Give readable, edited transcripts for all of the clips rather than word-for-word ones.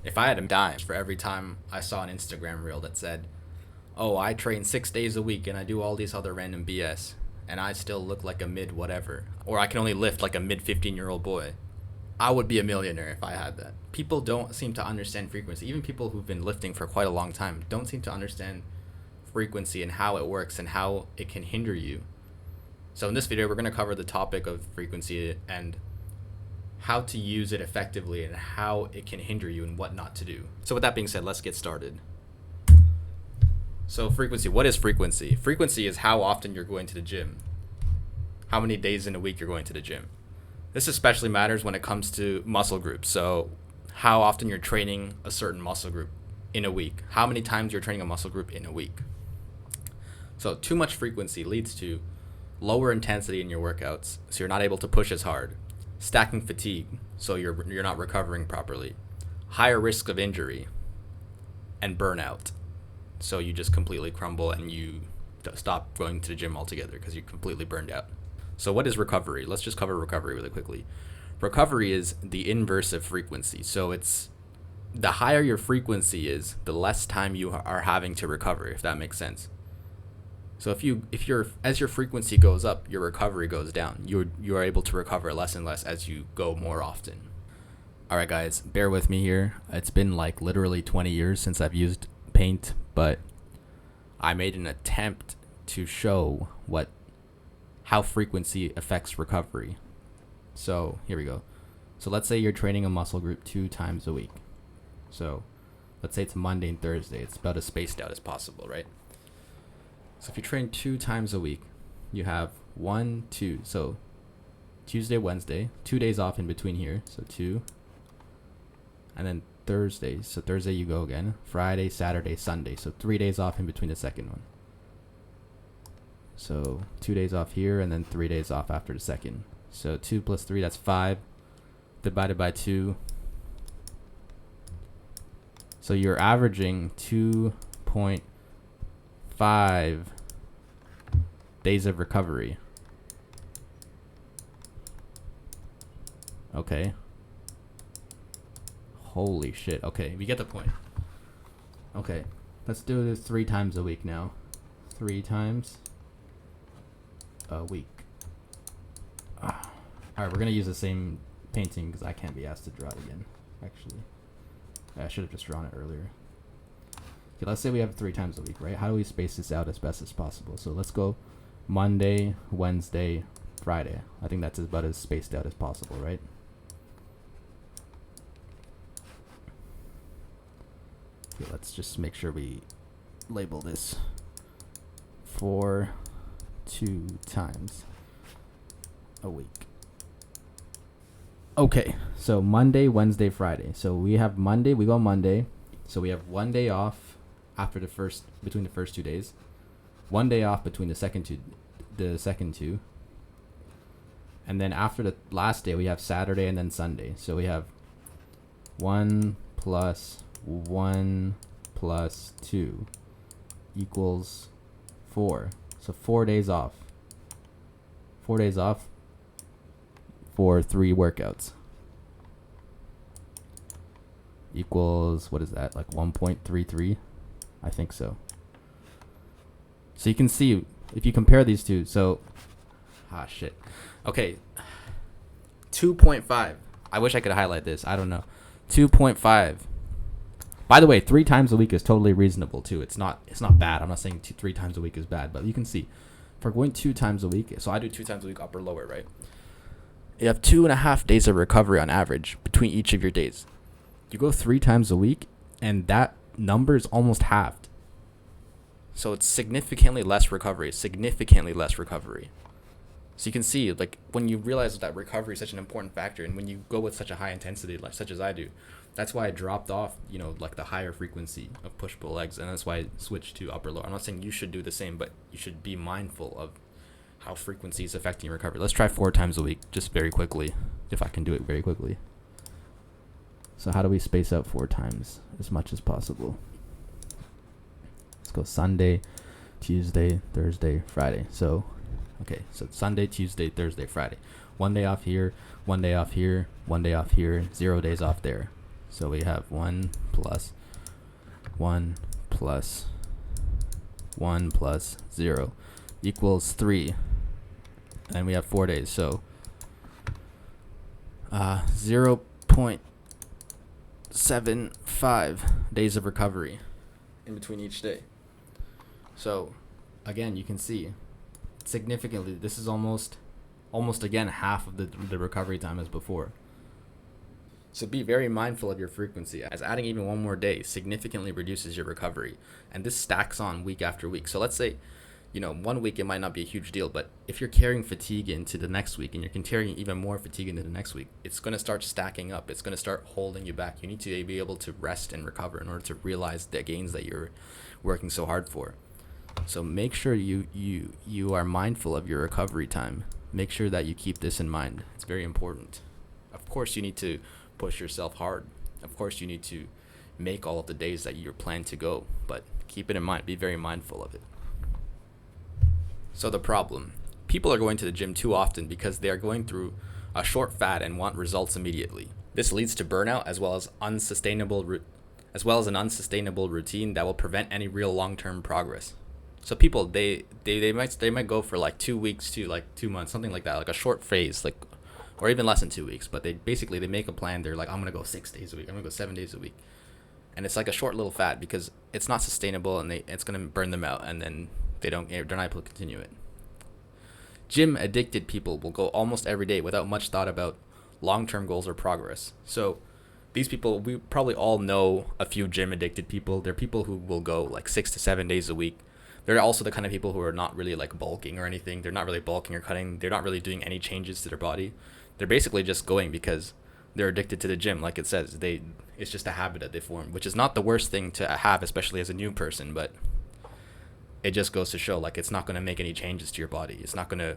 If I had a dime for every time I saw an Instagram reel that said, "Oh, I train 6 days a week and I do all these other random BS, and I still look like a mid whatever, or I can only lift like a mid 15-year-old boy," I would be a millionaire if I had that. People don't seem to understand frequency. Even people who've been lifting for quite a long time don't seem to understand frequency and how it works and how it can hinder you. So in this video, we're going to cover the topic of frequency and how to use it effectively and how it can hinder you and what not to do. So with that being said, let's get started. So frequency, what is frequency? Frequency is how often you're going to the gym, how many days in a week you're going to the gym. This especially matters when it comes to muscle groups. So how often you're training a certain muscle group in a week, how many times you're training a muscle group in a week. So too much frequency leads to lower intensity in your workouts, so you're not able to push as hard, stacking fatigue, so you're not recovering properly, higher risk of injury, and burnout, so you just completely crumble and you stop going to the gym altogether because you're completely burned out. So what is recovery? Let's just cover recovery really quickly. Recovery is the inverse of frequency. So it's the higher your frequency is, the less time you are having to recover, if that makes sense. So as your frequency goes up, your recovery goes down. You are able to recover less and less as you go more often. All right, guys, bear with me here. It's been like literally 20 years since I've used Paint, but I made an attempt to show how frequency affects recovery. So here we go. So let's say you're training a muscle group 2 times a week. So let's say it's Monday and Thursday. It's about as spaced out as possible, right? So if you train 2 times a week, you have 1, 2. So Tuesday, Wednesday, 2 days off in between here. So 2. And then Thursday. So Thursday you go again. Friday, Saturday, Sunday. So 3 days off in between the second one. So 2 days off here and then 3 days off after the second. So 2 plus 3, that's 5. Divided by 2. So you're averaging 2.5 days of recovery. Okay. Holy shit. Okay, we get the point. Okay, let's do this 3 times a week now. 3 times a week. Alright, we're going to use the same painting because I can't be asked to draw it again, actually. I should have just drawn it earlier. Okay, let's say we have 3 times a week, right? How do we space this out as best as possible? So let's go Monday, Wednesday, Friday. I think that's about as spaced out as possible, right? Okay, let's just make sure we label this for 2 times a week. Okay, so Monday, Wednesday, Friday. So we have Monday, we go Monday. So we have 1 day off between the first 2 days. 1 day off between the second two. And then after the last day, we have Saturday and then Sunday. So we have 1 plus 1 plus 2 equals 4. So 4 days off. 4 days off for 3 workouts. Equals, what is that, like 1.33? I think so. So you can see, if you compare these two, so, shit. Okay, 2.5. I wish I could highlight this. I don't know. 2.5. By the way, 3 times a week is totally reasonable too. It's not bad. I'm not saying 3 times a week is bad, but you can see, if we're going 2 times a week, so I do 2 times a week, upper lower, right? You have 2.5 days of recovery on average between each of your days. You go 3 times a week, and that number is almost halved. So it's significantly less recovery. So you can see, like, when you realize that recovery is such an important factor, and when you go with such a high intensity, like such as I do, that's why I dropped off, like the higher frequency of push-pull legs, and that's why I switched to upper lower. I'm not saying you should do the same, but you should be mindful of how frequency is affecting recovery. Let's try 4 times a week, just very quickly, if I can do it very quickly. So how do we space out 4 times as much as possible? Let's go Sunday, Tuesday, Thursday, Friday. So Sunday, Tuesday, Thursday, Friday. 1 day off here, 1 day off here, 1 day off here, 0 days off there. So we have 1 plus 1 plus 1 plus 0 equals 3. And we have 4 days. So 0.75 days of recovery in between each day. So again, you can see significantly, this is almost again half of the recovery time as before. So be very mindful of your frequency, as adding even one more day significantly reduces your recovery, and this stacks on week after week. So let's say, 1 week it might not be a huge deal, but if you're carrying fatigue into the next week and you're carrying even more fatigue into the next week, it's going to start stacking up. It's going to start holding you back. You need to be able to rest and recover in order to realize the gains that you're working so hard for. So make sure you are mindful of your recovery time. Make sure that you keep this in mind. It's very important. Of course, you need to push yourself hard. Of course, you need to make all of the days that you're planned to go, but keep it in mind. Be very mindful of it. So the problem, people are going to the gym too often because they are going through a short fad and want results immediately. This leads to burnout as well as an unsustainable routine that will prevent any real long-term progress. So people, they might go for like 2 weeks to like 2 months, something like that, like a short phase, like, or even less than 2 weeks. But they make a plan. They're like, I'm gonna go 6 days a week. I'm gonna go 7 days a week, and it's like a short little fad because it's not sustainable and it's gonna burn them out, and then they're not able to continue it. Gym addicted people will go almost every day without much thought about long-term goals or progress. So these people, we probably all know a few gym addicted people. They're people who will go like 6 to 7 days a week. They're also the kind of people who are not really like bulking or anything. They're not really bulking or cutting. They're not really doing any changes to their body. They're basically just going because they're addicted to the gym. Like it says, it's just a habit that they form, which is not the worst thing to have, especially as a new person, but it just goes to show like it's not going to make any changes to your body. You're not going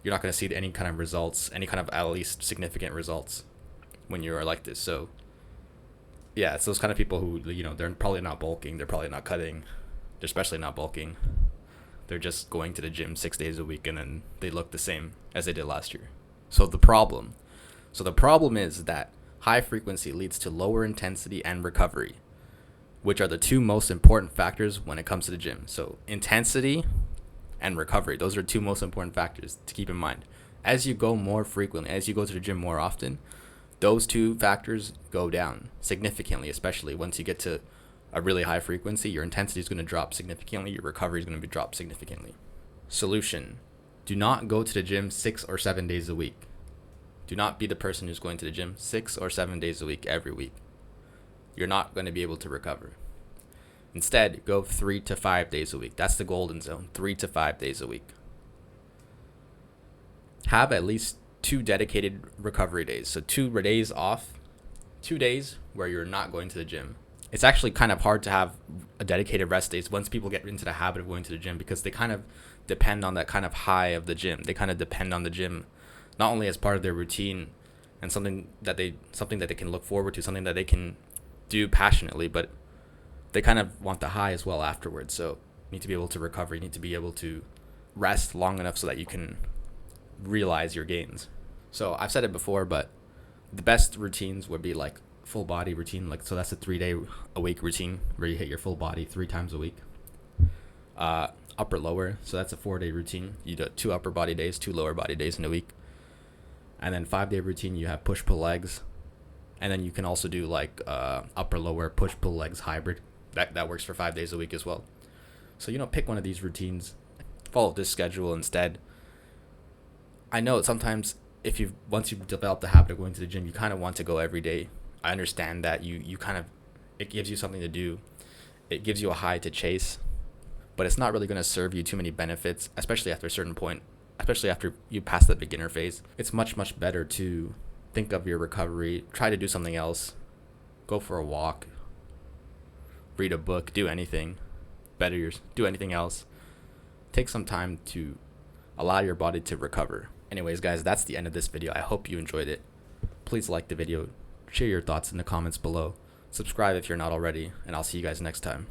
to see any kind of results, any kind of at least significant results when you are like this. So yeah, it's those kind of people who, they're probably not bulking. They're probably not cutting. They're especially not bulking. They're just going to the gym 6 days a week and then they look the same as they did last year. So the problem is that high frequency leads to lower intensity and recovery, which are the two most important factors when it comes to the gym. So intensity and recovery, those are two most important factors to keep in mind. As you go more frequently, as you go to the gym more often, those two factors go down significantly, especially once you get to a really high frequency. Your intensity is going to drop significantly. Your recovery is going to be dropped significantly. Solution: do not go to the gym 6 or 7 days a week. Do not be the person who's going to the gym 6 or 7 days a week every week. You're not going to be able to recover. Instead, go 3 to 5 days a week. That's the golden zone, 3 to 5 days a week. Have at least 2 dedicated recovery days. So 2 days off, 2 days where you're not going to the gym. It's actually kind of hard to have a dedicated rest days once people get into the habit of going to the gym, because they kind of depend on that kind of high of the gym. They kind of depend on the gym, not only as part of their routine and something that they can look forward to, something that they can do passionately, but they kind of want the high as well afterwards. So you need to be able to recover. You need to be able to rest long enough so that you can realize your gains. So I've said it before, but the best routines would be like full body routine. Like, so that's a 3 day a week routine where you hit your full body 3 times a week. Upper lower, so that's a 4 day routine. You do 2 upper body days, 2 lower body days in a week. And then 5 day routine, you have push pull legs. And then you can also do like upper lower push pull legs hybrid. That works for 5 days a week as well. So pick one of these routines, follow this schedule instead. I know sometimes once you've developed the habit of going to the gym, you kind of want to go every day. I understand that you kind of, it gives you something to do. It gives you a high to chase, but it's not really going to serve you too many benefits, especially after a certain point, especially after you pass the beginner phase. It's much, much better to think of your recovery, try to do something else, go for a walk, read a book, do anything, do anything else. Take some time to allow your body to recover. Anyways, guys, that's the end of this video. I hope you enjoyed it. Please like the video, share your thoughts in the comments below, subscribe if you're not already, and I'll see you guys next time.